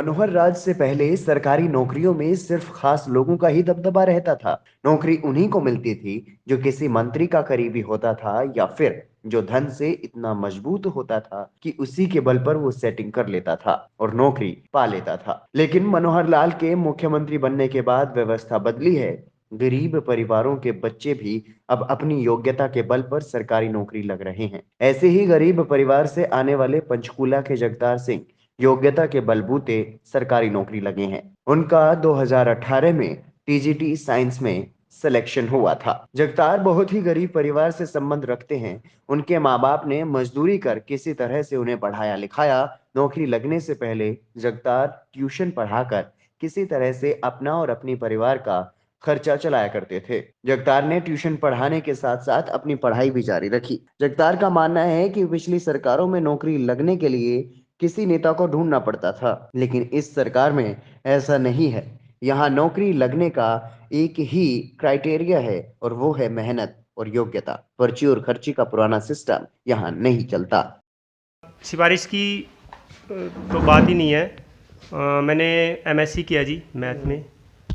मनोहर राज से पहले सरकारी नौकरियों में सिर्फ खास लोगों का ही दबदबा रहता था। नौकरी उन्हीं को मिलती थी जो किसी मंत्री का करीबी होता था या फिर जो धन से इतना मजबूत होता था कि उसी के बल पर वो सेटिंग कर लेता था और नौकरी पा लेता था। लेकिन मनोहर लाल के मुख्यमंत्री बनने के बाद व्यवस्था बदली है। गरीब परिवारों के बच्चे भी अब अपनी योग्यता के बल पर सरकारी नौकरी लग रहे हैं। ऐसे ही गरीब परिवार से आने वाले पंचकूला के जगतार सिंह योग्यता के बलबूते सरकारी नौकरी लगे हैं। उनका 2018 में टीजीटी साइंस में सिलेक्शन हुआ था। जगतार बहुत ही गरीब परिवार से संबंध रखते हैं। उनके माँ बाप ने मजदूरी कर किसी तरह से उन्हें पढ़ाया लिखाया। नौकरी लगने से पहले जगतार ट्यूशन पढ़ाकर किसी तरह से अपना और अपनी परिवार का खर्चा चलाया करते थे। जगतार ने ट्यूशन पढ़ाने के साथ साथ अपनी पढ़ाई भी जारी रखी। जगतार का मानना है कि पिछली सरकारों में नौकरी लगने के लिए किसी नेता को ढूंढना पड़ता था, लेकिन इस सरकार में ऐसा नहीं है। यहाँ नौकरी लगने का एक ही क्राइटेरिया है और वो है मेहनत और योग्यता। पर्ची और खर्ची का पुराना सिस्टम यहाँ नहीं चलता। सिफारिश की तो बात ही नहीं है। मैंने एमएससी किया जी मैथ में,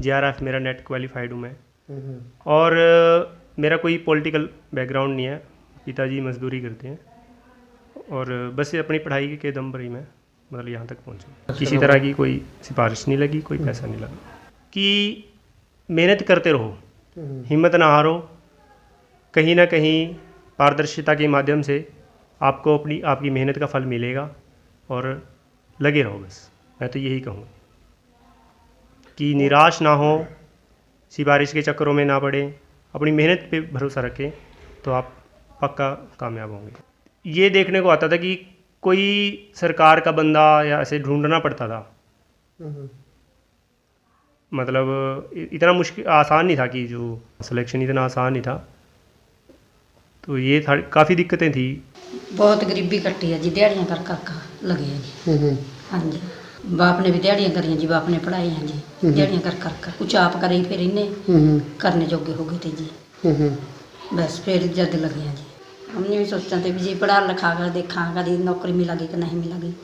जेआरएफ मेरा नेट क्वालिफाइड हूँ मैं। और मेरा कोई पॉलिटिकल बैकग्राउंड नहीं है। पिताजी मजदूरी करते हैं और बस अपनी पढ़ाई के दम पर ही मैं मतलब यहाँ तक पहुँचा। किसी तरह की कोई सिफारिश नहीं लगी, कोई पैसा नहीं लगा। कि मेहनत करते रहो, हिम्मत ना हारो। कहीं ना कहीं पारदर्शिता के माध्यम से आपको आपकी मेहनत का फल मिलेगा और लगे रहो। बस मैं तो यही कहूँ कि निराश ना हो, सिफारिश के चक्करों में ना पड़े, अपनी मेहनत पे भरोसा रखें तो आप पक्का कामयाब होंगे। ये देखने को आता था कि कोई सरकार का बंदा या ऐसे ढूंढना पड़ता था। मतलब इतना मुश्किल आसान नहीं था कि जो सिलेक्शन इतना आसान नहीं था। तो ये था, काफ़ी दिक्कतें थी। बहुत गरीबी कट्टी है जी, दिहाड़ियाँ कर लगे हैं जी। हाँ जी, बाप ने भी दिहाड़ियाँ करी जी, बाप ने पढ़ाए हैं जी, दिहाड़ियाँ कर कुछ आप करे फिर इन्हें करने जोगे हो गए थे जी। बस फिर जद लगे हैं जी। हमने भी सोचते थे भी जी पढ़ा लिखा कर देखा कभी नौकरी मिलेगी कि नहीं मिलेगी।